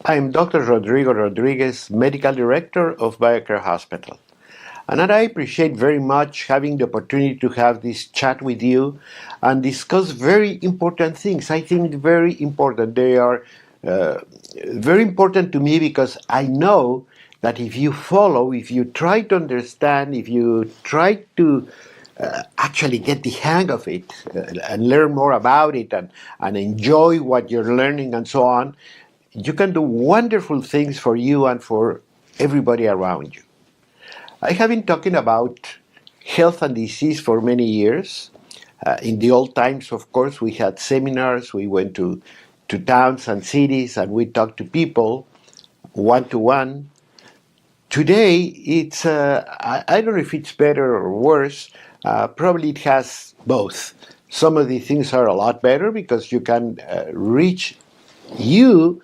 I'm Dr. Rodrigo Rodriguez, Medical Director of BioCare Hospital. And I appreciate very much having the opportunity to have this chat with you and discuss very important things. I think very important. They are very important to me because I know that if you follow, if you try to understand, if you try to actually get the hang of it and learn more about it and enjoy what you're learning and so on, you can do wonderful things for you and for everybody around you. I have been talking about health and disease for many years. In the old times, of course, we had seminars, we went to towns and cities, and we talked to people one to one. Today, I don't know if it's better or worse. Probably it has both. Some of the things are a lot better because you can reach you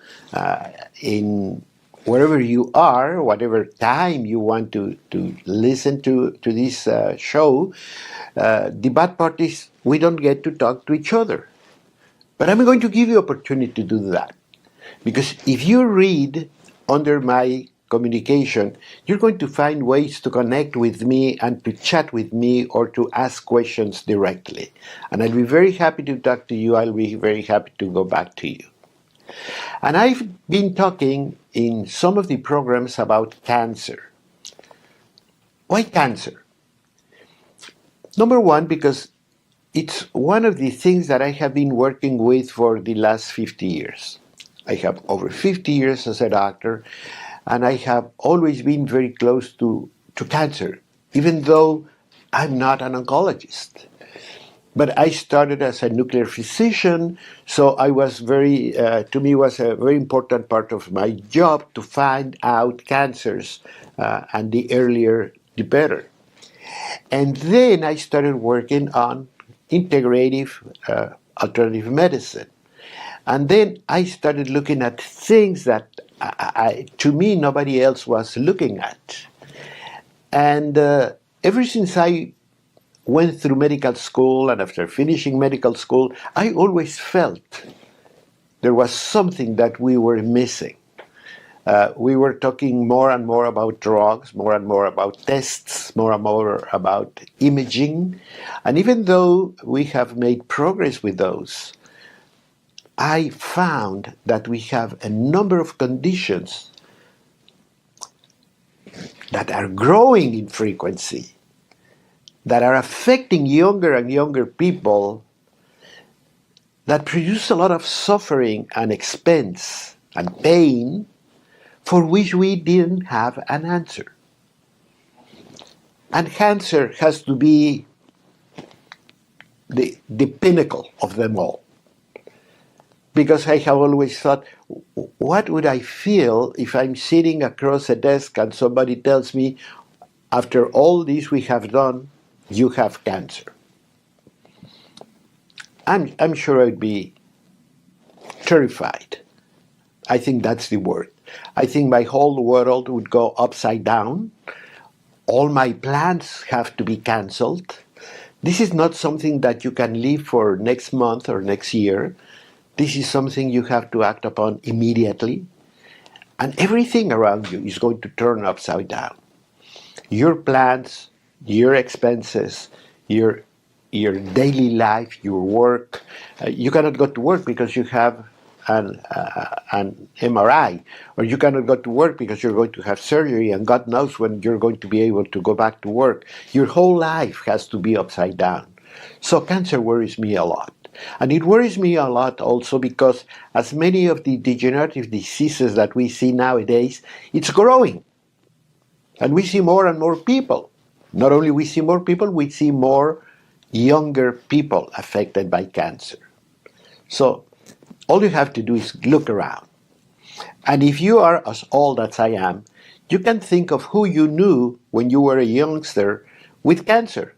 in wherever you are, whatever time you want to listen to this show. The bad part is we don't get to talk to each other. But I'm going to give you opportunity to do that. Because if you read under my communication, you're going to find ways to connect with me and to chat with me or to ask questions directly. And I'll be very happy to talk to you. I'll be very happy to go back to you. And I've been talking in some of the programs about cancer. Why cancer? Number one, because it's one of the things that I have been working with for the last 50 years. I have over 50 years as a doctor, and I have always been very close to cancer, even though I'm not an oncologist. But I started as a nuclear physician, so I was to me, was a very important part of my job to find out cancers, and the earlier, the better. And then I started working on integrative alternative medicine. And then I started looking at things that, to me, nobody else was looking at. And ever since I went through medical school, and after finishing medical school, I always felt there was something that we were missing. We were talking more and more about drugs, more and more about tests, more and more about imaging. And even though we have made progress with those, I found that we have a number of conditions that are growing in frequency, that are affecting younger and younger people, that produce a lot of suffering and expense and pain for which we didn't have an answer. And cancer has to be the pinnacle of them all. Because I have always thought, what would I feel if I'm sitting across a desk and somebody tells me, after all this we have done, you have cancer? I'm sure I'd be terrified. I think that's the word. I think my whole world would go upside down. All my plans have to be canceled. This is not something that you can leave for next month or next year. This is something you have to act upon immediately. And everything around you is going to turn upside down. Your plans, your expenses, your daily life, your work. You cannot go to work because you have an MRI, or you cannot go to work because you're going to have surgery, and God knows when you're going to be able to go back to work. Your whole life has to be upside down. So cancer worries me a lot. And it worries me a lot also because as many of the degenerative diseases that we see nowadays, it's growing. And we see more and more people. Not only we see more people, we see more younger people affected by cancer. So all you have to do is look around. And if you are as old as I am, you can think of who you knew when you were a youngster with cancer.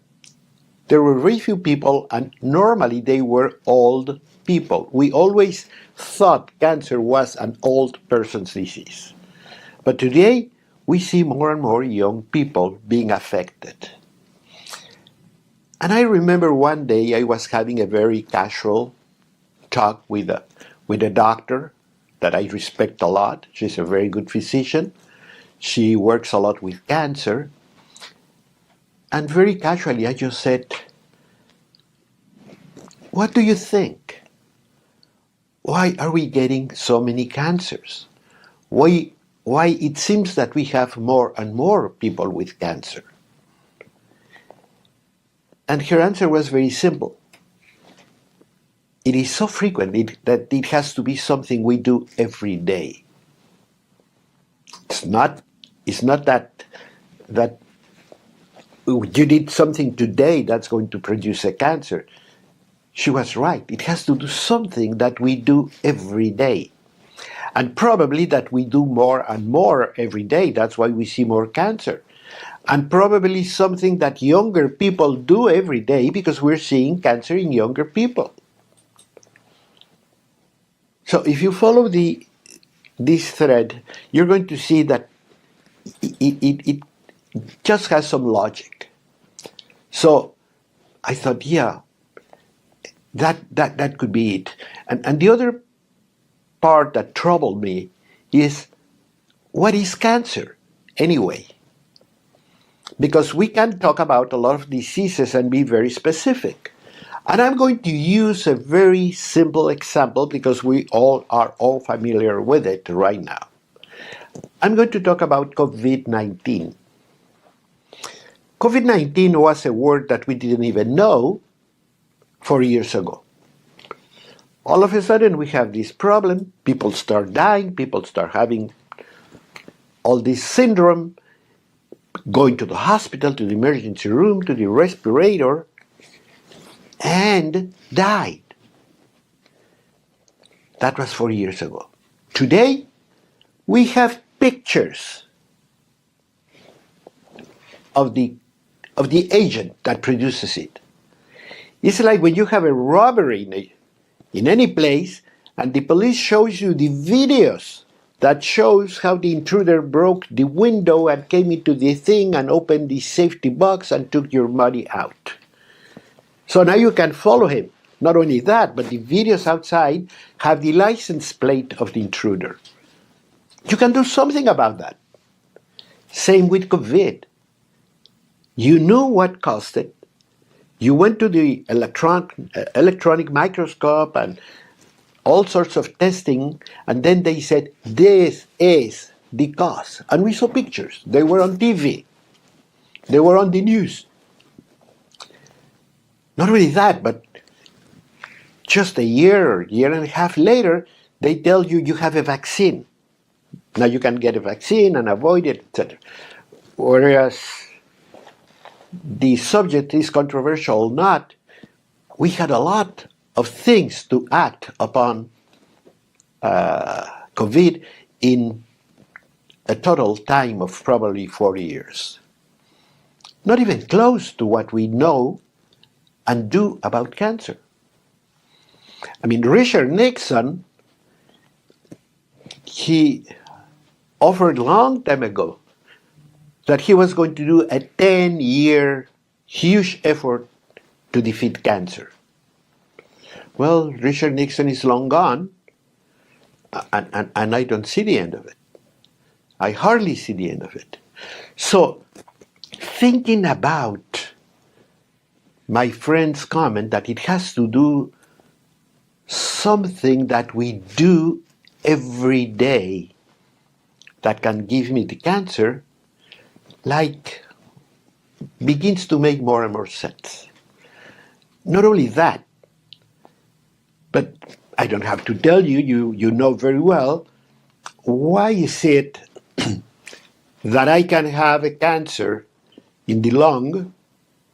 There were very few people, and normally they were old people. We always thought cancer was an old person's disease. But today, we see more and more young people being affected. And I remember one day I was having a very casual talk with a doctor, that I respect a lot. She's a very good physician. She works a lot with cancer. And very casually, I just said, what do you think? Why are we getting so many cancers? Why it seems that we have more and more people with cancer? And her answer was very simple. It is so frequent that it has to be something we do every day. It's not that you did something today that's going to produce a cancer. She was right. It has to do something that we do every day. And probably that we do more and more every day. That's why we see more cancer. And probably something that younger people do every day because we're seeing cancer in younger people. So if you follow this thread, you're going to see that it just has some logic. So I thought, yeah, that could be it. And the other part that troubled me is, what is cancer anyway? Because we can talk about a lot of diseases and be very specific. And I'm going to use a very simple example because we all are familiar with it right now. I'm going to talk about COVID-19. COVID-19 was a word that we didn't even know 4 years ago. All of a sudden we have this problem, people start dying, people start having all this syndrome, going to the hospital, to the emergency room, to the respirator, and died. That was 4 years ago. Today, we have pictures of the agent that produces it. It's like when you have a robbery in any place, and the police shows you the videos that shows how the intruder broke the window and came into the thing and opened the safety box and took your money out. So now you can follow him. Not only that, but the videos outside have the license plate of the intruder. You can do something about that. Same with COVID. You knew what caused it. You went to the electronic microscope and all sorts of testing, and then they said, this is the cause. And we saw pictures. They were on TV. They were on the news. Not only that, but just a year and a half later, they tell you you have a vaccine. Now you can get a vaccine and avoid it, etc. Whereas the subject is controversial or not, we had a lot of things to act upon COVID in a total time of probably 40 years. Not even close to what we know and do about cancer. I mean, Richard Nixon, he offered a long time ago that he was going to do a 10-year huge effort to defeat cancer. Well, Richard Nixon is long gone, and I don't see the end of it. I hardly see the end of it. So, thinking about my friend's comment that it has to do something that we do every day that can give me the cancer, like, begins to make more and more sense. Not only that, but I don't have to tell you, you know very well, why is it that I can have a cancer in the lung,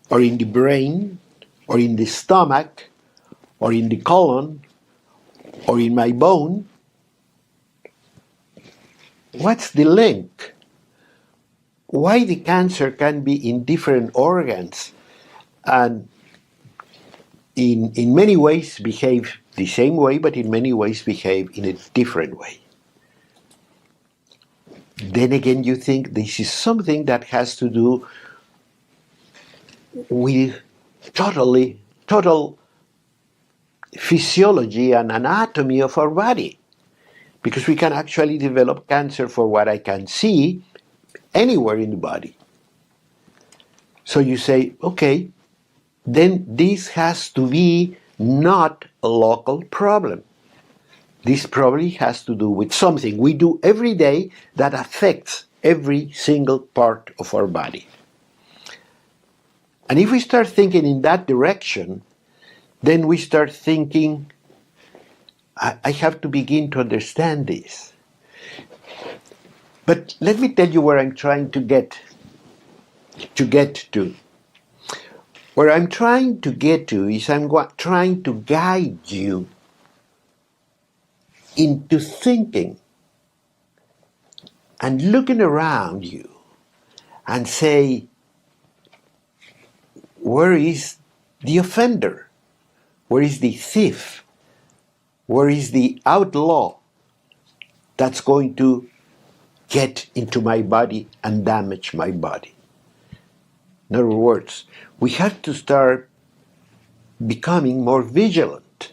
or in the brain, or in the stomach, or in the colon, or in my bone? What's the link? Why the cancer can be in different organs and in many ways behave the same way, but in many ways behave in a different way? Then again, you think this is something that has to do with total physiology and anatomy of our body. because we can actually develop cancer for what I can see anywhere in the body. So you say, okay, then this has to be not a local problem. This probably has to do with something we do every day that affects every single part of our body. And if we start thinking in that direction, then we start thinking, I have to begin to understand this. But let me tell you where I'm trying to get to. Where I'm trying to get to is I'm trying to guide you into thinking and looking around you and say, where is the offender? Where is the thief? Where is the outlaw that's going to get into my body and damage my body? In other words, we have to start becoming more vigilant.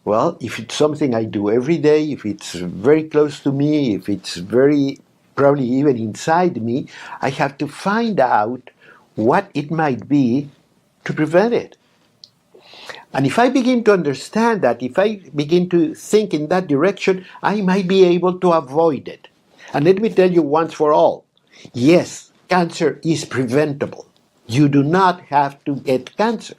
Well, if it's something I do every day, if it's very close to me, if it's very probably even inside me, I have to find out what it might be to prevent it. And if I begin to understand that, if I begin to think in that direction, I might be able to avoid it. And let me tell you once for all, yes, cancer is preventable. You do not have to get cancer.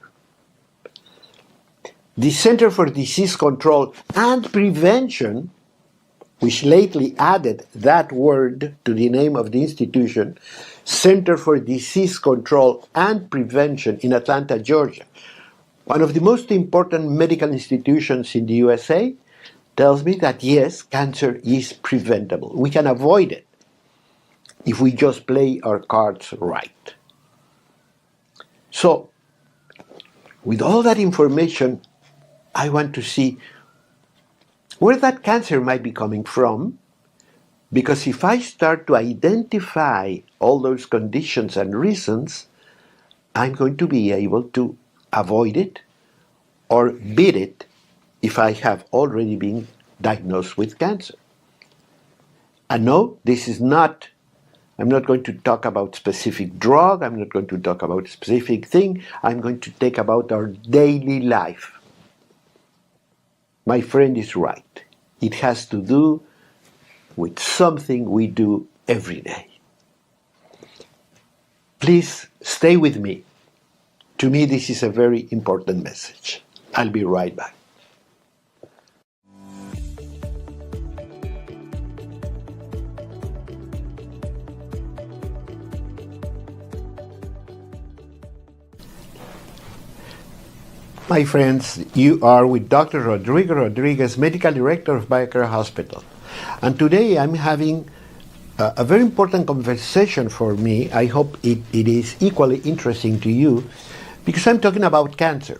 The Center for Disease Control and Prevention, which lately added that word to the name of the institution, Center for Disease Control and Prevention in Atlanta, Georgia, one of the most important medical institutions in the USA, tells me that yes, cancer is preventable. We can avoid it if we just play our cards right. So, with all that information, I want to see where that cancer might be coming from, because if I start to identify all those conditions and reasons, I'm going to be able to avoid it or beat it if I have already been diagnosed with cancer. And no, this is not, I'm not going to talk about specific drug, I'm not going to talk about specific thing, I'm going to talk about our daily life. My friend is right. It has to do with something we do every day. Please stay with me. To me, this is a very important message. I'll be right back. My friends, you are with Dr. Rodrigo Rodriguez, Medical Director of BioCare Hospital. And today I'm having a very important conversation for me. I hope it is equally interesting to you, because I'm talking about cancer.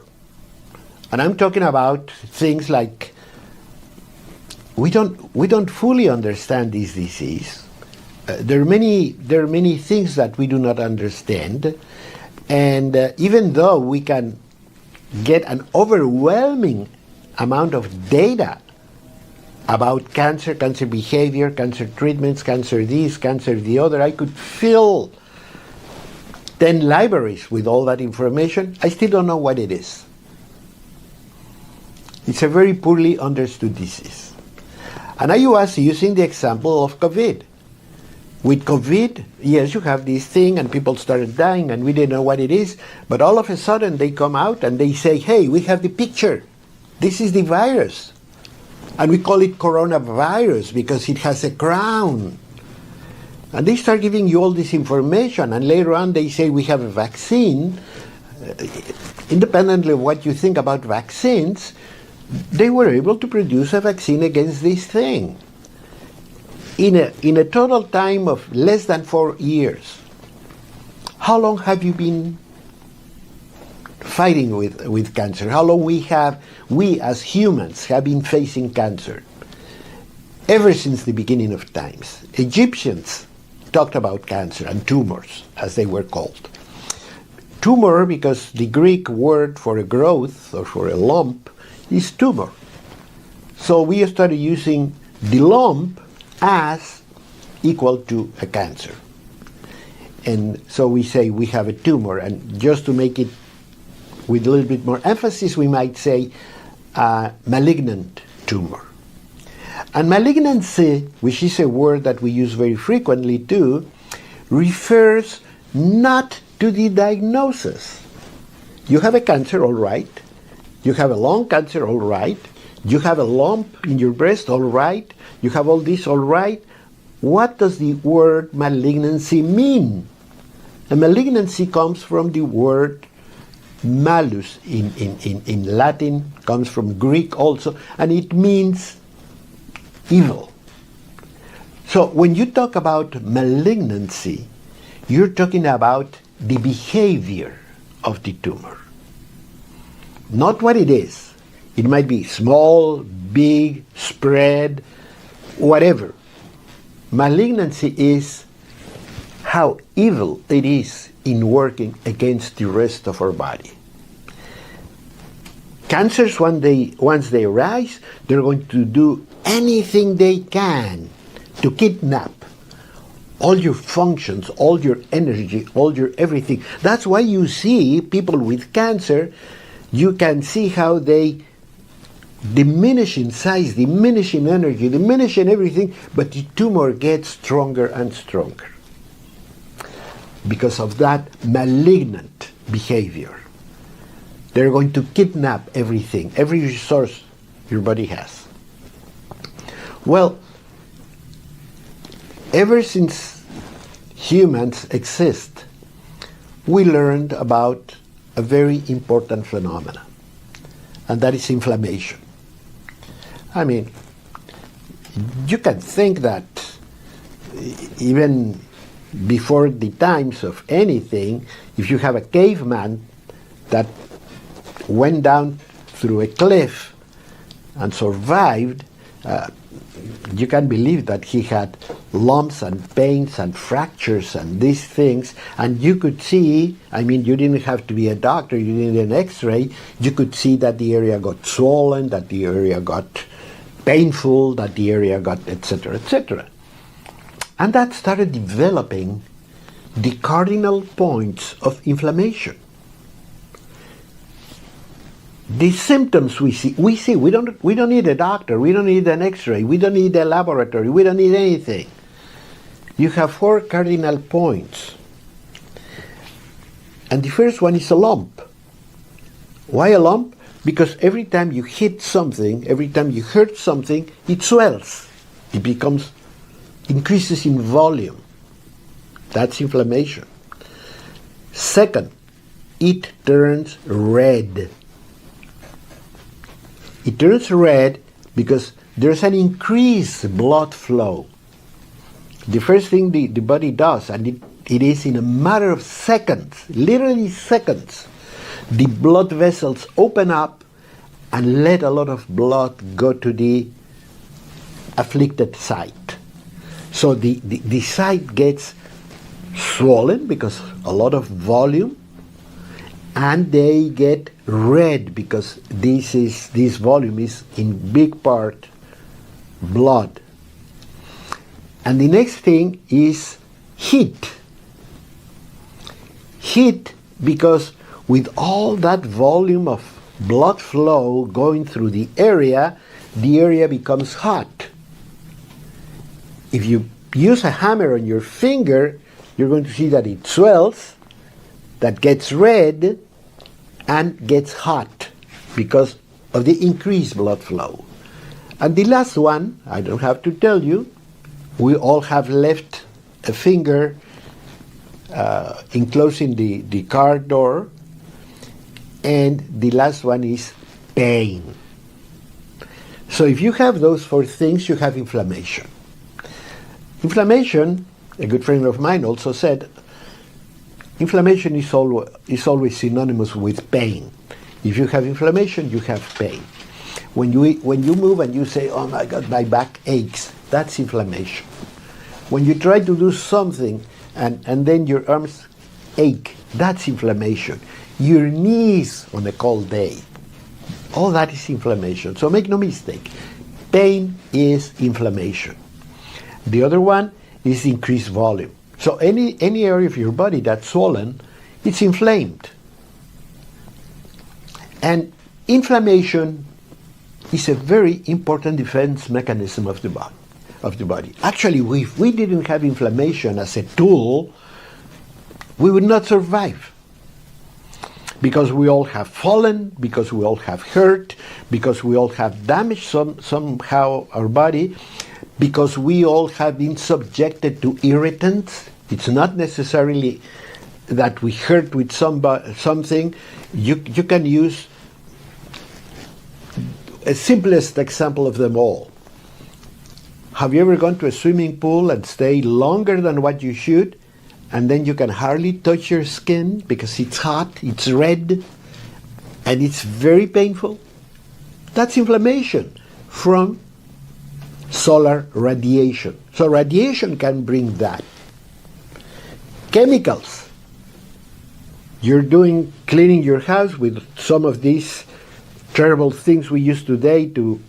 And I'm talking about things like we don't fully understand this disease. There are many things that we do not understand, and even though we can get an overwhelming amount of data about cancer, cancer behavior, cancer treatments, cancer this, cancer the other, I could fill 10 libraries with all that information. I still don't know what it is. It's a very poorly understood disease. And I was using the example of COVID. With COVID, yes, you have this thing and people started dying and we didn't know what it is, but all of a sudden they come out and they say, hey, we have the picture. This is the virus. And we call it coronavirus because it has a crown. And they start giving you all this information, and later on they say we have a vaccine. Independently of what you think about vaccines, they were able to produce a vaccine against this thing in a total time of less than 4 years. How long have you been fighting with cancer? How long we as humans have been facing cancer? Ever since the beginning of times. Egyptians talked about cancer and tumors, as they were called. Tumor, because the Greek word for a growth or for a lump is tumor. So we started using the lump as equal to a cancer. And so we say we have a tumor, and just to make it with a little bit more emphasis, we might say a malignant tumor. And malignancy, which is a word that we use very frequently too, refers not to the diagnosis. You have a cancer, all right. You have a lung cancer, all right. You have a lump in your breast, all right. You have all this, all right. What does the word malignancy mean? A malignancy comes from the word malus in Latin, comes from Greek also, and it means evil. So when you talk about malignancy, you're talking about the behavior of the tumor, not what it is. It might be small, big, spread, whatever. Malignancy is how evil it is in working against the rest of our body. Cancers, once they arise, they're going to do anything they can to kidnap all your functions, all your energy, all your everything. That's why you see people with cancer, you can see how they diminish in size, diminish in energy, diminish in everything, but the tumor gets stronger and stronger because of that malignant behavior. They're going to kidnap everything, every resource your body has. Well, ever since humans exist, we learned about a very important phenomenon, and that is inflammation. I mean, you can think that even before the times of anything, if you have a caveman that went down through a cliff and survived, you can believe that he had lumps and pains and fractures and these things, and you could see, I mean, you didn't have to be a doctor, you didn't need an x-ray, you could see that the area got swollen, that the area got painful, that the area got etc., etc. And that started developing the cardinal points of inflammation. The symptoms we see, we don't need a doctor, we don't need an x-ray, we don't need a laboratory, we don't need anything. You have 4 cardinal points. And the first one is a lump. Why a lump? Because every time you hit something, every time you hurt something, it swells. It increases in volume. That's inflammation. Second, it turns red. It turns red because there's an increased blood flow. The first thing the body does, and it is in a matter of seconds, literally seconds, the blood vessels open up and let a lot of blood go to the afflicted site. So the site gets swollen because a lot of volume, and they get red because this volume is in big part blood. And the next thing is heat. Heat because with all that volume of blood flow going through the area becomes hot. If you use a hammer on your finger, you're going to see that it swells, that gets red, and gets hot because of the increased blood flow. And the last one, I don't have to tell you, we all have left a finger enclosing the car door, and the last one is pain. So if you have those 4 things, you have inflammation. Inflammation, a good friend of mine also said, inflammation is always synonymous with pain. If you have inflammation, you have pain. When you move and you say, oh my God, my back aches, that's inflammation. When you try to do something and then your arms ache, that's inflammation. Your knees on a cold day, all that is inflammation. So make no mistake, pain is inflammation. The other one is increased volume. So any area of your body that's swollen, it's inflamed. And inflammation is a very important defense mechanism of the body. Actually, if we didn't have inflammation as a tool, we would not survive. Because we all have fallen, because we all have hurt, because we all have damaged somehow our body, because we all have been subjected to irritants. It's not necessarily that we hurt with something. You can use a simplest example of them all. Have you ever gone to a swimming pool and stayed longer than what you should, and then you can hardly touch your skin because it's hot, it's red, and it's very painful? That's inflammation from solar radiation. So radiation can bring that. Chemicals. You're cleaning your house with some of these terrible things we use today to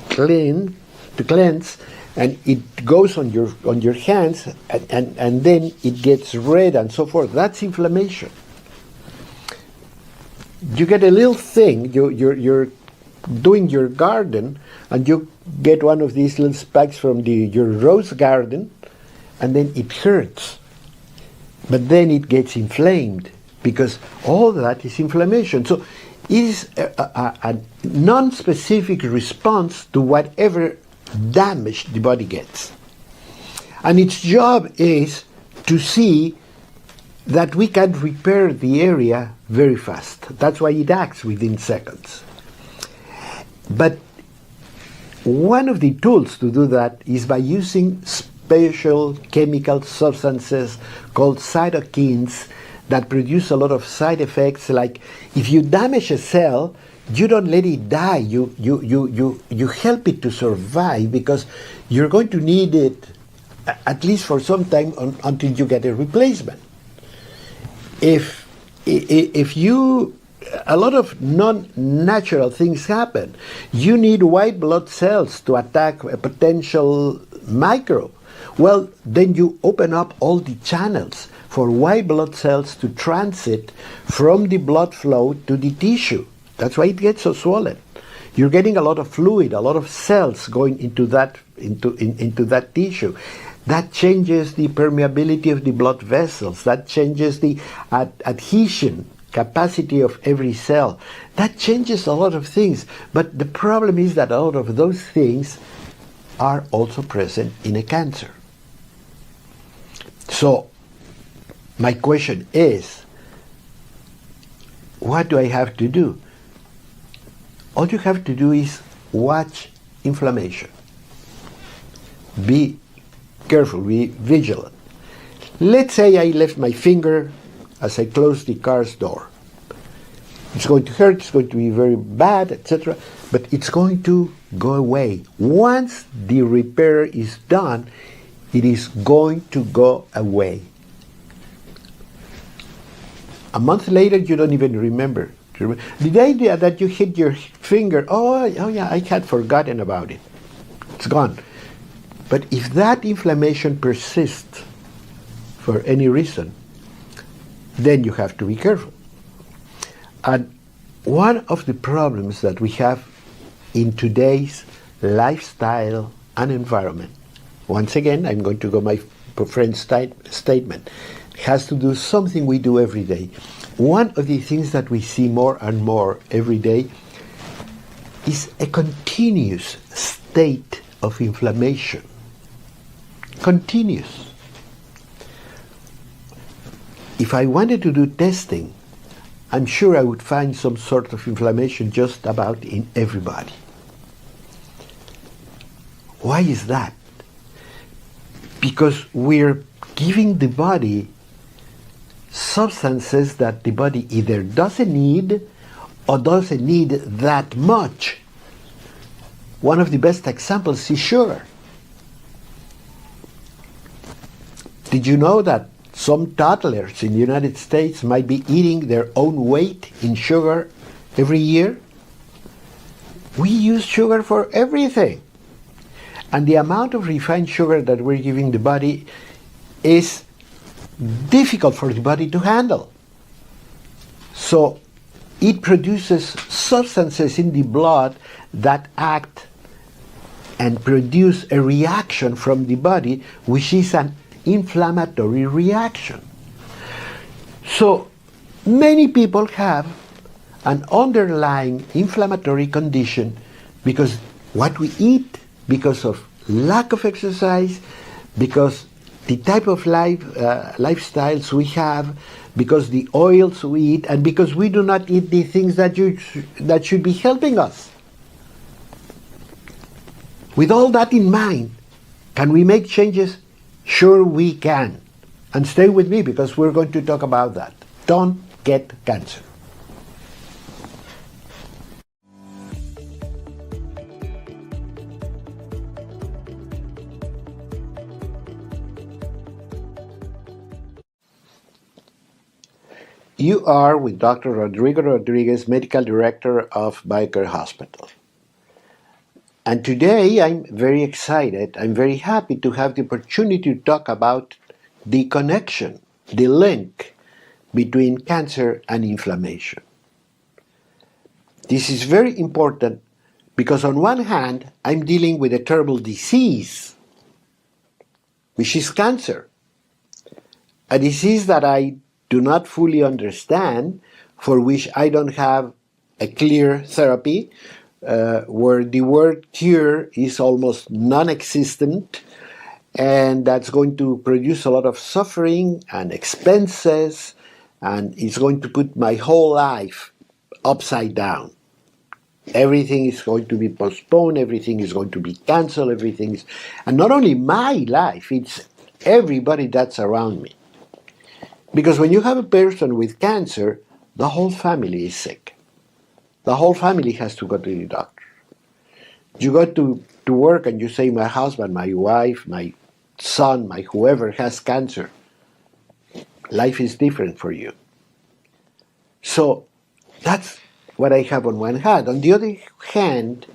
cleanse, and it goes on your hands, and then it gets red and so forth. That's inflammation. You get a little thing, you're doing your garden, and you get one of these little spikes from your rose garden, and then it hurts. But then it gets inflamed, because all that is inflammation. So it is a non-specific response to whatever damage the body gets. And its job is to see that we can repair the area very fast. That's why it acts within seconds. But one of the tools to do that is by using special chemical substances called cytokines that produce a lot of side effects. Like if you damage a cell, you don't let it die. You help it to survive, because you're going to need it at least for some time until you get a replacement. If a lot of non-natural things happen. You need white blood cells to attack a potential microbe. Well, then you open up all the channels for white blood cells to transit from the blood flow to the tissue. That's why it gets so swollen. You're getting a lot of fluid, a lot of cells going into that tissue. That changes the permeability of the blood vessels. That changes the adhesion capacity of every cell. That changes a lot of things. But the problem is that a lot of those things are also present in a cancer. So my question is, what do I have to do? All you have to do is watch inflammation. Be careful, be vigilant. Let's say I left my finger as I closed the car's door. It's going to hurt, it's going to be very bad, etc. But it's going to go away. Once the repair is done, it is going to go away. A month later, you don't even remember. The idea that you hit your finger, oh yeah, I had forgotten about it. It's gone. But if that inflammation persists for any reason, then you have to be careful. And one of the problems that we have in today's lifestyle and environment, once again, I'm going to go my friend's statement, has to do something we do every day. One of the things that we see more and more every day is a continuous state of inflammation. Continuous. If I wanted to do testing, I'm sure I would find some sort of inflammation just about in everybody. Why is that? Because we're giving the body substances that the body either doesn't need or doesn't need that much. One of the best examples is sugar. Did you know that some toddlers in the United States might be eating their own weight in sugar every year? We use sugar for everything. And the amount of refined sugar that we're giving the body is difficult for the body to handle. So it produces substances in the blood that act and produce a reaction from the body, which is an inflammatory reaction. So many people have an underlying inflammatory condition because what we eat, because of lack of exercise, because the type of lifestyles we have, because the oils we eat, and because we do not eat the things that should be helping us. With all that in mind, can we make changes? Sure we can. And stay with me because we're going to talk about that. Don't get cancer. You are with Dr. Rodrigo Rodriguez, Medical Director of BioCare Hospital. And today I'm very excited, I'm very happy to have the opportunity to talk about the connection, the link between cancer and inflammation. This is very important because on one hand, I'm dealing with a terrible disease, which is cancer. A disease that I do not fully understand, for which I don't have a clear therapy, where the word cure is almost non-existent, and that's going to produce a lot of suffering and expenses, and it's going to put my whole life upside down. Everything is going to be postponed, everything is going to be cancelled, and not only my life, it's everybody that's around me. Because when you have a person with cancer, the whole family is sick. The whole family has to go to the doctor. You go to work and you say, my husband, my wife, my son, my whoever has cancer. Life is different for you. So that's what I have on one hand. On the other hand,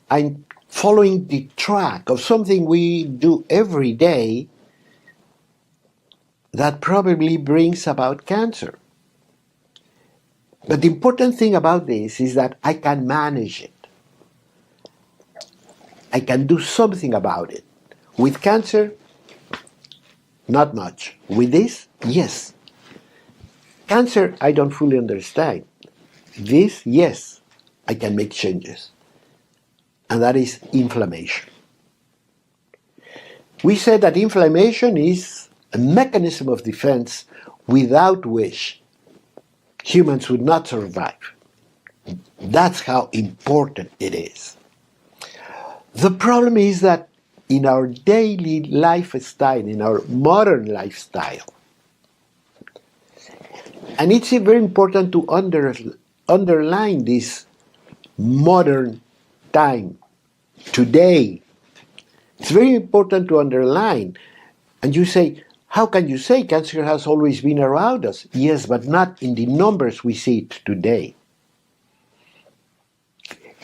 I'm following the track of something we do every day that probably brings about cancer. But the important thing about this is that I can manage it. I can do something about it. With cancer, not much. With this, yes. Cancer, I don't fully understand. This, yes, I can make changes. And that is inflammation. We said that inflammation is a mechanism of defense without which humans would not survive. That's how important it is. The problem is that in our daily lifestyle, in our modern lifestyle, and it's very important to underline this modern time, today. It's very important to underline. And you say, how can you say cancer has always been around us? Yes, but not in the numbers we see it today.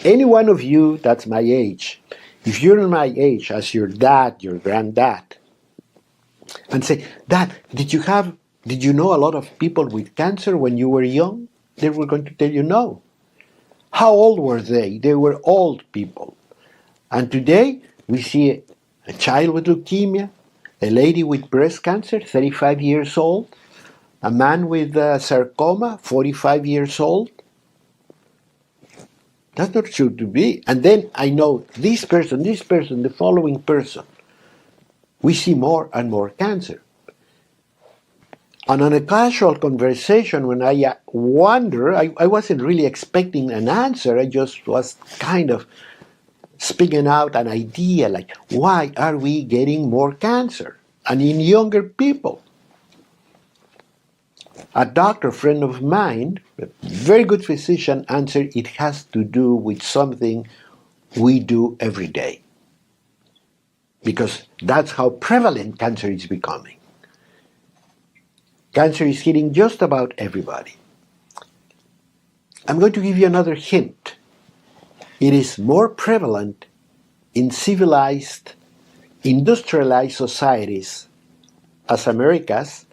Any one of you that's my age, if you're my age as your dad, your granddad, and say, Dad, did you know a lot of people with cancer when you were young? They were going to tell you no. How old were they? They were old people. And today we see a child with leukemia, a lady with breast cancer, 35 years old, a man with sarcoma, 45 years old. That's not true to be. And then I know this person, the following person. We see more and more cancer. And on a casual conversation, when I wonder, I wasn't really expecting an answer, I just was kind of speaking out an idea like, why are we getting more cancer? And in younger people. A doctor friend of mine, a very good physician, answered, it has to do with something we do every day. Because that's how prevalent cancer is becoming. Cancer is hitting just about everybody. I'm going to give you another hint. It is more prevalent in civilized, industrialized societies as Americas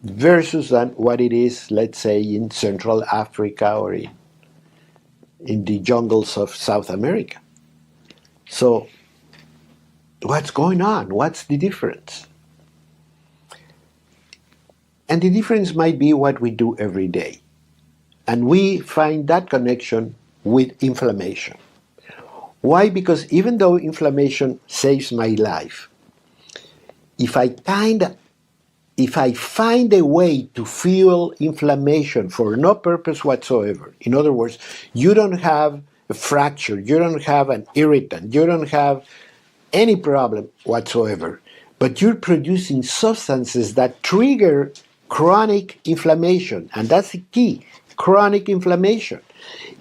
versus than what it is, let's say, in Central Africa or in the jungles of South America. So, what's going on? What's the difference? And the difference might be what we do every day. And we find that connection with inflammation. Why? Because even though inflammation saves my life, if I find a way to fuel inflammation for no purpose whatsoever, in other words, you don't have a fracture, you don't have an irritant, you don't have any problem whatsoever, but you're producing substances that trigger chronic inflammation, and that's the key, chronic inflammation.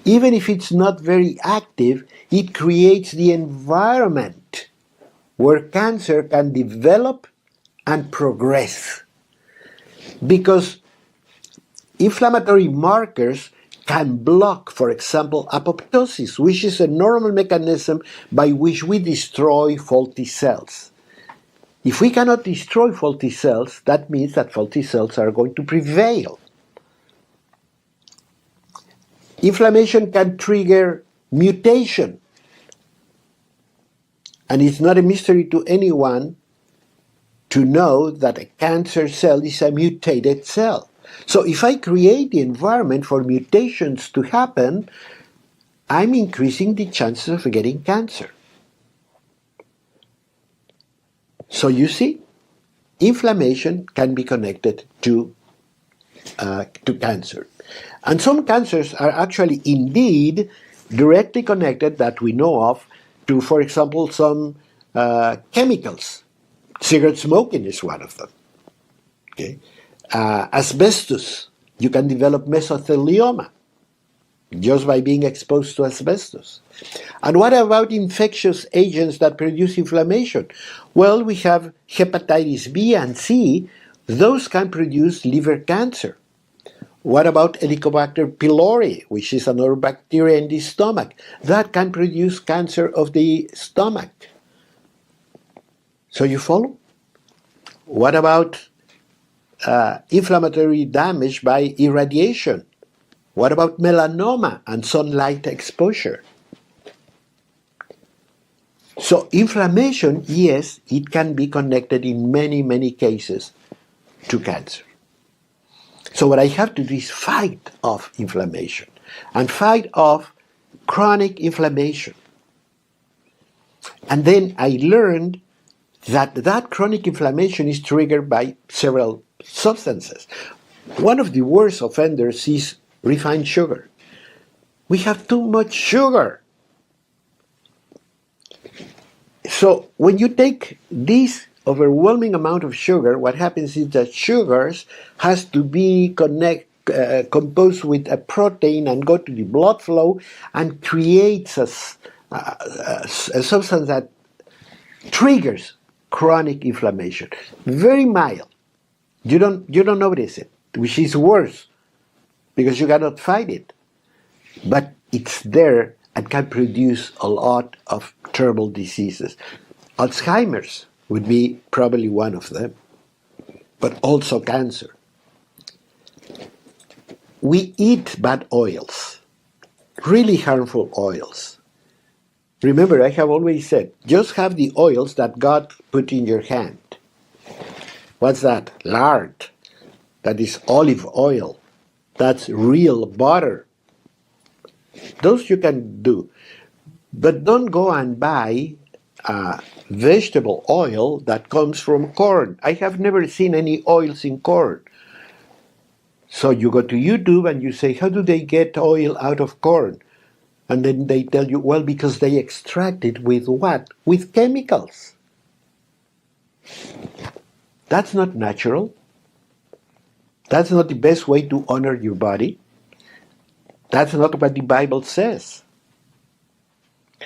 Even if it's not very active, it creates the environment where cancer can develop and progress. Because inflammatory markers can block, for example, apoptosis, which is a normal mechanism by which we destroy faulty cells. If we cannot destroy faulty cells, that means that faulty cells are going to prevail. Inflammation can trigger mutation. And it's not a mystery to anyone to know that a cancer cell is a mutated cell. So if I create the environment for mutations to happen, I'm increasing the chances of getting cancer. So you see, inflammation can be connected to cancer. And some cancers are actually indeed directly connected, that we know of, to, for example, some chemicals. Cigarette smoking is one of them. Okay? Asbestos. You can develop mesothelioma just by being exposed to asbestos. And what about infectious agents that produce inflammation? Well, we have hepatitis B and C. Those can produce liver cancer. What about Helicobacter pylori, which is another bacteria in the stomach? That can produce cancer of the stomach. So you follow? What about inflammatory damage by irradiation? What about melanoma and sunlight exposure? So inflammation, yes, it can be connected in many, many cases to cancer. So what I have to do is fight off inflammation and fight off chronic inflammation. And then I learned that chronic inflammation is triggered by several substances. One of the worst offenders is refined sugar. We have too much sugar. So when you take this overwhelming amount of sugar, what happens is that sugars has to be composed with a protein and go to the blood flow and creates a substance that triggers chronic inflammation. Very mild. You don't notice it, which is worse because you cannot fight it. But it's there and can produce a lot of terrible diseases. Alzheimer's would be probably one of them, but also cancer. We eat bad oils, really harmful oils. Remember, I have always said, just have the oils that God put in your hand. What's that? Lard. That is olive oil. That's real butter. Those you can do. But don't go and buy vegetable oil that comes from corn. I have never seen any oils in corn. So you go to YouTube and you say, how do they get oil out of corn? And then they tell you, well, because they extract it with what? With chemicals. That's not natural. That's not the best way to honor your body. That's not what the Bible says.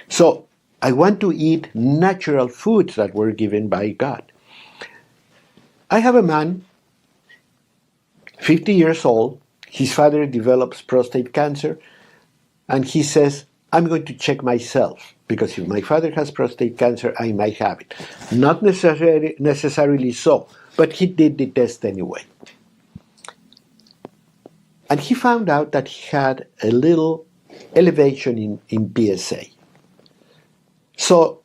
So I want to eat natural foods that were given by God. I have a man, 50 years old. His father develops prostate cancer. And he says, I'm going to check myself, because if my father has prostate cancer, I might have it. Not necessarily so, but he did the test anyway. And he found out that he had a little elevation in PSA. So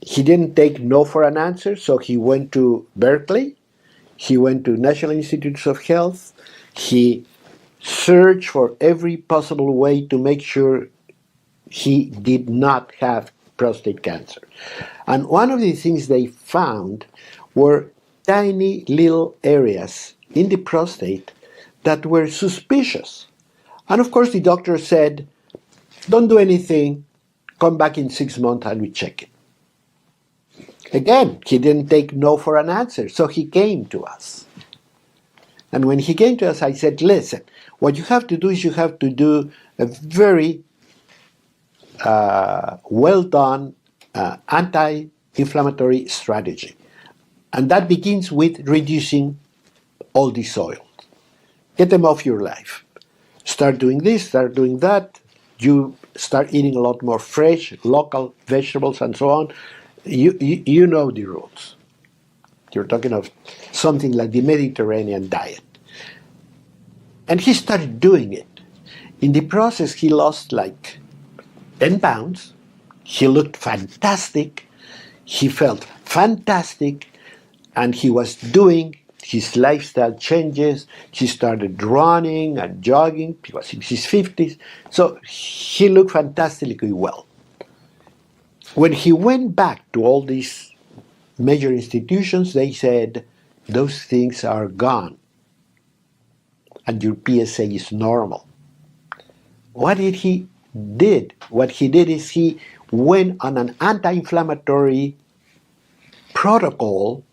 he didn't take no for an answer, so he went to Berkeley, he went to National Institutes of Health, he searched for every possible way to make sure he did not have prostate cancer. And one of the things they found were tiny little areas in the prostate that were suspicious. And of course the doctor said, don't do anything, come back in 6 months and we check it. Again, he didn't take no for an answer, so he came to us. And when he came to us, I said, listen, what you have to do is you have to do a very well done anti-inflammatory strategy. And that begins with reducing all these oils. Get them off your life. Start doing this, start doing that. You start eating a lot more fresh, local vegetables and so on. You know the rules. You're talking of something like the Mediterranean diet. And he started doing it. In the process, he lost like 10 pounds. He looked fantastic. He felt fantastic. And he was doing his lifestyle changes. He started running and jogging. He was in his 50s. So he looked fantastically well. When he went back to all these major institutions, they said, those things are gone. And your PSA is normal. What did he did? What he did is he went on an anti-inflammatory protocol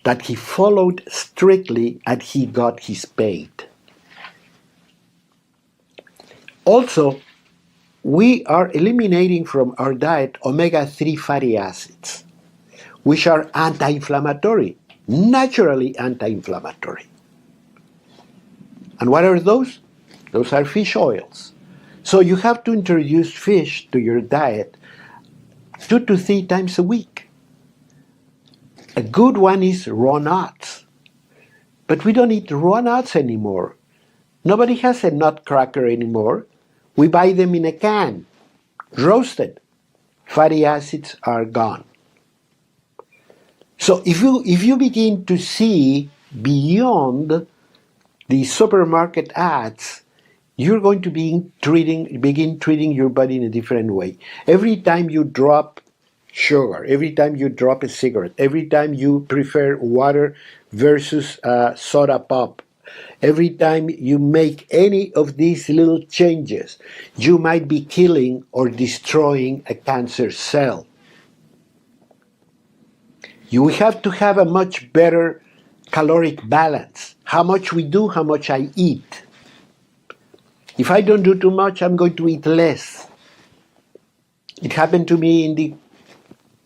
that he followed strictly, and he got his paid. Also, we are eliminating from our diet omega-3 fatty acids, which are anti-inflammatory, naturally anti-inflammatory. And what are those? Those are fish oils. So you have to introduce fish to your diet 2 to 3 times a week. A good one is raw nuts. But we don't eat raw nuts anymore. Nobody has a nutcracker anymore. We buy them in a can, roasted. Fatty acids are gone. So if you begin to see beyond the supermarket ads, you're going to begin treating your body in a different way. Every time you drop sugar, every time you drop a cigarette, every time you prefer water versus soda pop, every time you make any of these little changes, you might be killing or destroying a cancer cell. You have to have a much better caloric balance. How much we do, how much I eat. If I don't do too much, I'm going to eat less. It happened to me in the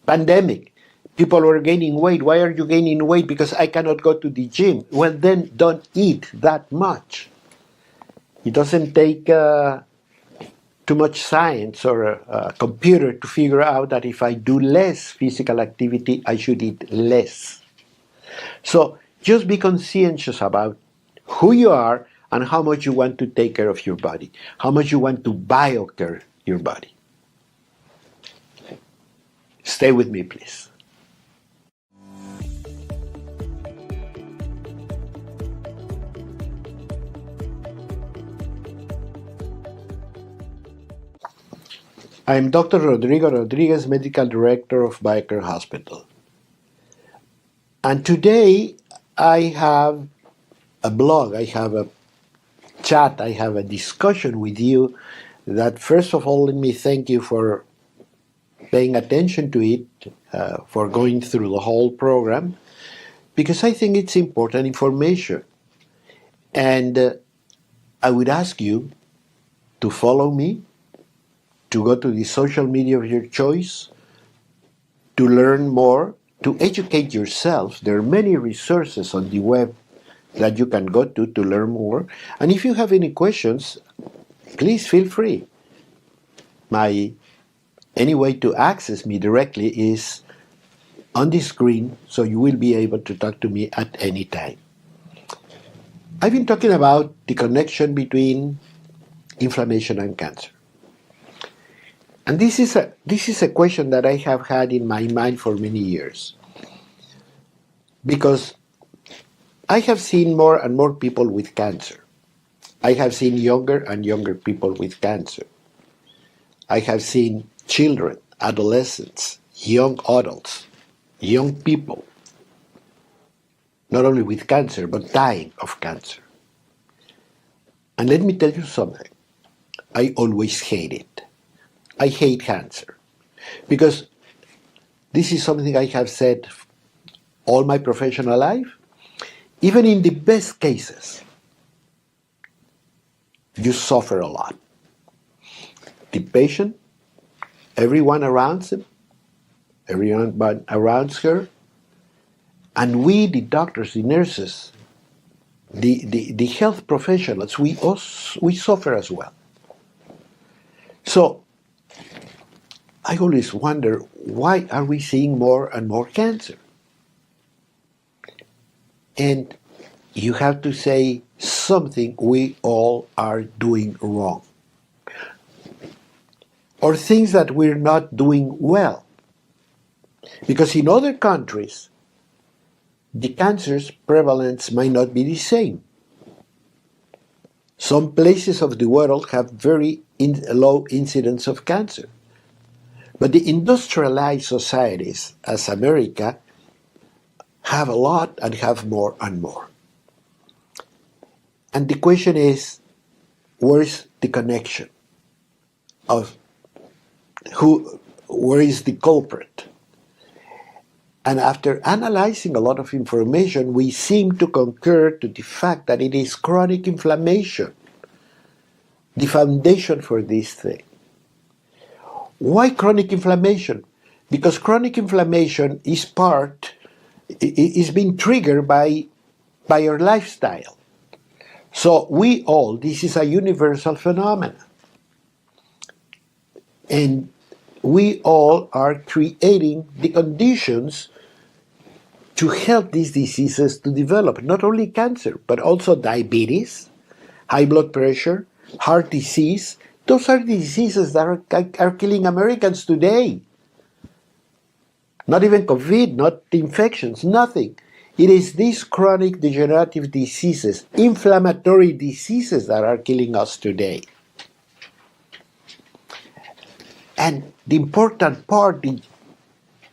pandemic. People were gaining weight. Why are you gaining weight? Because I cannot go to the gym. Well, then don't eat that much. It doesn't take too much science or a computer to figure out that if I do less physical activity, I should eat less. So just be conscientious about who you are and how much you want to take care of your body, how much you want to BioCare your body. Stay with me, please. I'm Dr. Rodrigo Rodriguez, Medical Director of BioCare Hospital. And today I have a blog, I have a chat, I have a discussion with you that, first of all, let me thank you for paying attention to it, for going through the whole program, because I think it's important information. And I would ask you to follow me, to go to the social media of your choice, to learn more, to educate yourself. There are many resources on the web that you can go to learn more. And if you have any questions, please feel free. my any way to access me directly is on the screen, so you will be able to talk to me at any time. I've been talking about the connection between inflammation and cancer. And this is a question that I have had in my mind for many years. Because I have seen more and more people with cancer. I have seen younger and younger people with cancer. I have seen children, adolescents, young adults, young people, not only with cancer, but dying of cancer. And let me tell you something. I always hate it. I hate cancer. Because this is something I have said all my professional life. Even in the best cases, you suffer a lot. The patient, everyone around him, everyone around her, and we, the doctors, the nurses, the health professionals, we suffer as well. So I always wonder, why are we seeing more and more cancer? And you have to say something we all are doing wrong. Or things that we're not doing well. Because in other countries, the cancer's prevalence might not be the same. Some places of the world have very low incidence of cancer. But the industrialized societies, as America, have a lot and have more and more. And the question is, where's the connection of where is the culprit? And after analyzing a lot of information, we seem to concur to the fact that it is chronic inflammation, the foundation for this thing. Why chronic inflammation? Because chronic inflammation is being triggered by our lifestyle. So this is a universal phenomenon. And we all are creating the conditions to help these diseases to develop, not only cancer, but also diabetes, high blood pressure, heart disease. Those are the diseases that are killing Americans today. Not even COVID, not infections, nothing. It is these chronic degenerative diseases, inflammatory diseases that are killing us today. And the important part, the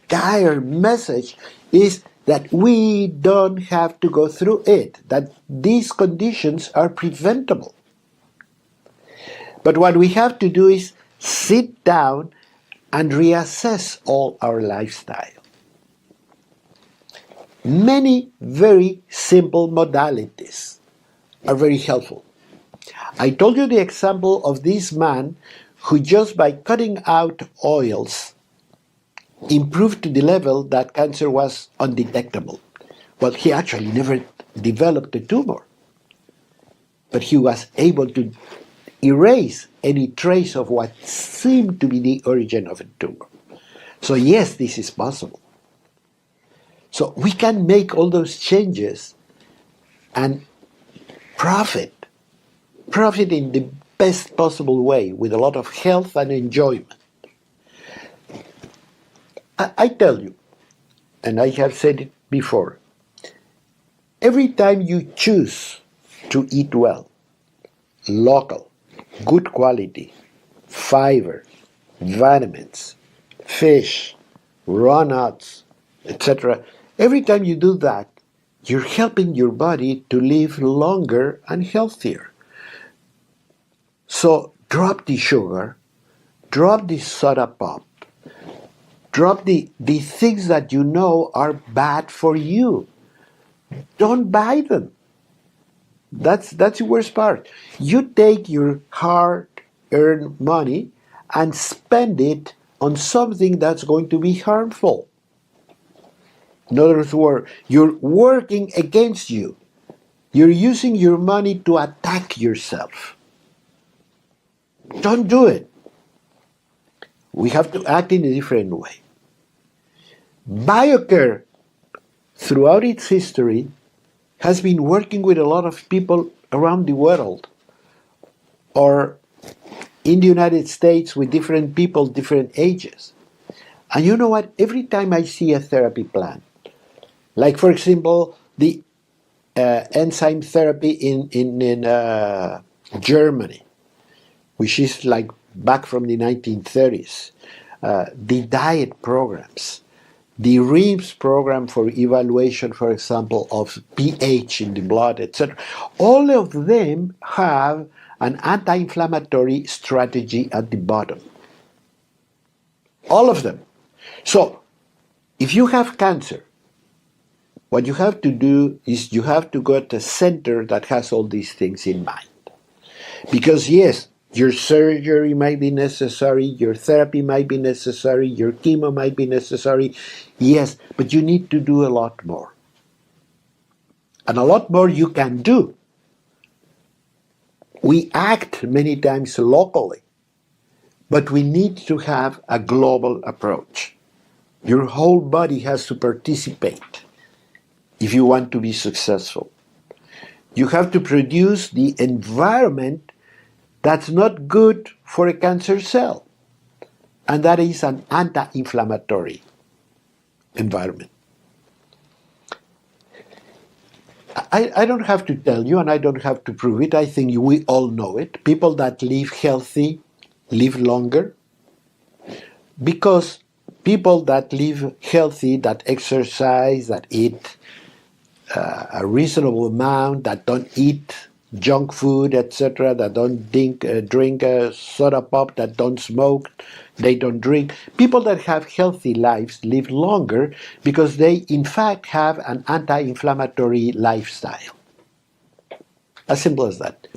dire message, is that we don't have to go through it, that these conditions are preventable. But what we have to do is sit down and reassess all our lifestyle. Many very simple modalities are very helpful. I told you the example of this man who, just by cutting out oils, improved to the level that cancer was undetectable. Well, he actually never developed a tumor, but he was able to erase any trace of what seemed to be the origin of a tumor. So yes, this is possible. So we can make all those changes and profit in the best possible way with a lot of health and enjoyment. I tell you, and I have said it before, every time you choose to eat well, local, good quality, fiber, vitamins, fish, raw nuts, etc., every time you do that, you're helping your body to live longer and healthier. So drop the sugar, drop the soda pop, drop the things that you know are bad for you. Don't buy them. That's the worst part. You take your hard-earned money and spend it on something that's going to be harmful. In other words, you're working against you. You're using your money to attack yourself. Don't do it. We have to act in a different way. BioCare, throughout its history, has been working with a lot of people around the world, or in the United States with different people, different ages. And you know what? Every time I see a therapy plan, like for example, the enzyme therapy in Germany, which is like back from the 1930s, the diet programs, the REAMS program for evaluation, for example, of pH in the blood, etc. All of them have an anti-inflammatory strategy at the bottom. All of them. So, if you have cancer, what you have to do is you have to go to a center that has all these things in mind. Because yes, your surgery might be necessary, your therapy might be necessary, your chemo might be necessary, yes, but you need to do a lot more. And a lot more you can do. We act many times locally, but we need to have a global approach. Your whole body has to participate if you want to be successful. You have to produce the environment that's not good for a cancer cell, and that is an anti-inflammatory environment. I don't have to tell you, and I don't have to prove it. I think we all know it. People that live healthy live longer, because people that live healthy, that exercise, that eat a reasonable amount, that don't eat junk food, etc., that don't drink soda pop, that don't smoke, they don't drink. People that have healthy lives live longer because they, in fact, have an anti-inflammatory lifestyle. As simple as that.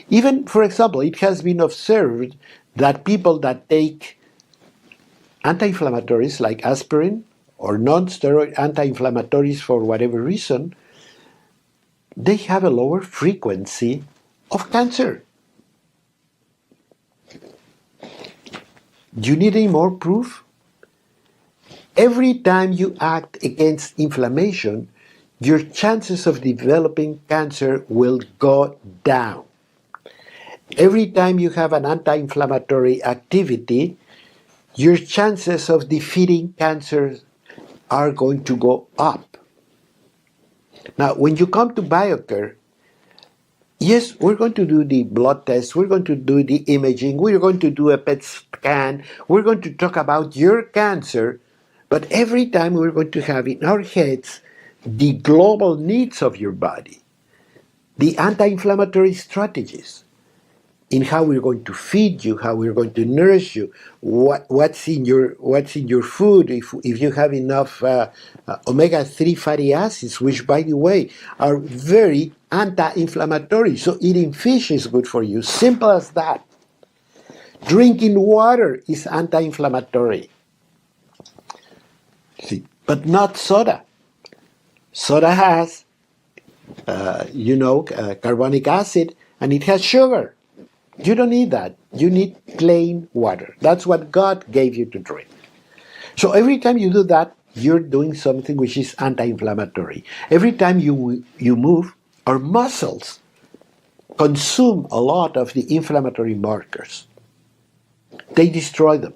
Even, for example, it has been observed that people that take anti-inflammatories like aspirin or non-steroid anti-inflammatories for whatever reason, they have a lower frequency of cancer. Do you need any more proof? Every time you act against inflammation, your chances of developing cancer will go down. Every time you have an anti-inflammatory activity, your chances of defeating cancer are going to go up. Now, when you come to BioCare, yes, we're going to do the blood test, we're going to do the imaging, we're going to do a PET scan, we're going to talk about your cancer, but every time we're going to have in our heads the global needs of your body, the anti-inflammatory strategies, in how we're going to feed you, how we're going to nourish you, what's in your food, if you have enough omega-3 fatty acids, which, by the way, are very anti-inflammatory. So eating fish is good for you. Simple as that. Drinking water is anti-inflammatory. See, but not soda. Soda has, carbonic acid, and it has sugar. You don't need that. You need plain water. That's what God gave you to drink. So every time you do that, you're doing something which is anti-inflammatory. Every time you move, our muscles consume a lot of the inflammatory markers. They destroy them.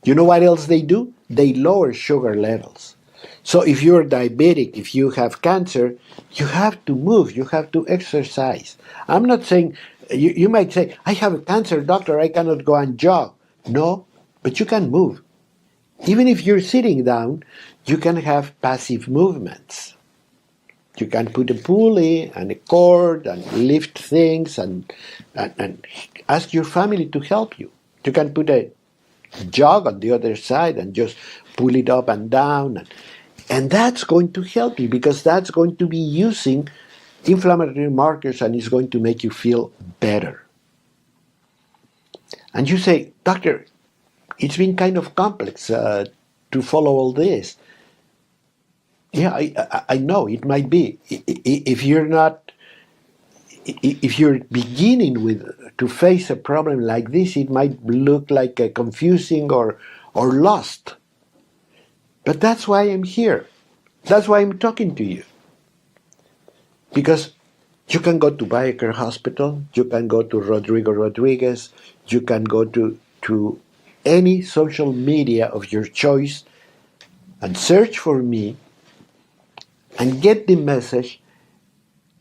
You know what else they do? They lower sugar levels. So if you're diabetic, if you have cancer, you have to move, you have to exercise. I'm not saying, you might say, I have a cancer, doctor, I cannot go and jog. No, but you can move. Even if you're sitting down, you can have passive movements. You can put a pulley and a cord and lift things and ask your family to help you. You can put a jog on the other side and just pull it up and down. And that's going to help you, because that's going to be using inflammatory markers and it's going to make you feel better. And you say, doctor, it's been kind of complex to follow all this. Yeah, I know it might be. If you're not if you're beginning to face a problem like this, it might look like a confusing or lost. But that's why I'm here. That's why I'm talking to you. Because you can go to BioCare Hospital, you can go to Rodrigo Rodriguez, you can go to any social media of your choice and search for me and get the message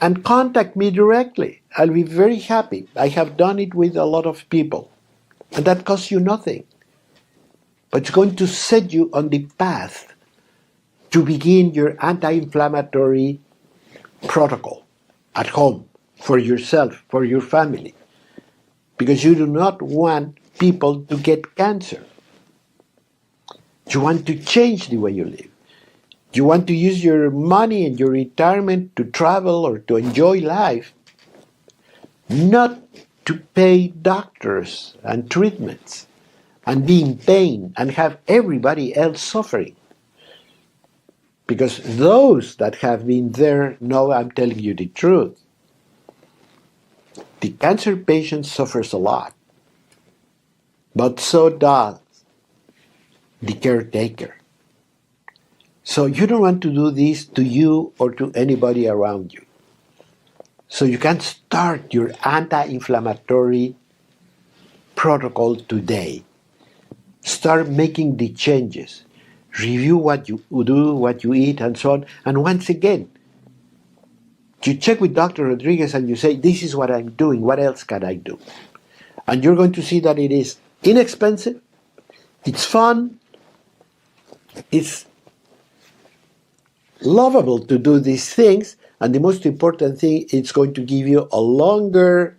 and contact me directly. I'll be very happy. I have done it with a lot of people. And that costs you nothing. But it's going to set you on the path to begin your anti-inflammatory protocol at home, for yourself, for your family. Because you do not want people to get cancer. You want to change the way you live. You want to use your money and your retirement to travel or to enjoy life, not to pay doctors and treatments and be in pain and have everybody else suffering. Because those that have been there know I'm telling you the truth. The cancer patient suffers a lot, but so does the caretaker. So you don't want to do this to you or to anybody around you. So you can start your anti-inflammatory protocol today. Start making the changes. Review what you do, what you eat, and so on. And once again, you check with Dr. Rodriguez and you say, this is what I'm doing, what else can I do? And you're going to see that it is inexpensive, it's fun, it's lovable to do these things, and the most important thing, it's going to give you a longer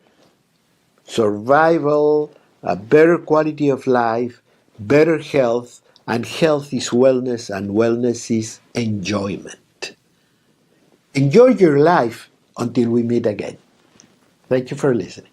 survival, a better quality of life, better health, and health is wellness, and wellness is enjoyment. Enjoy your life until we meet again. Thank you for listening.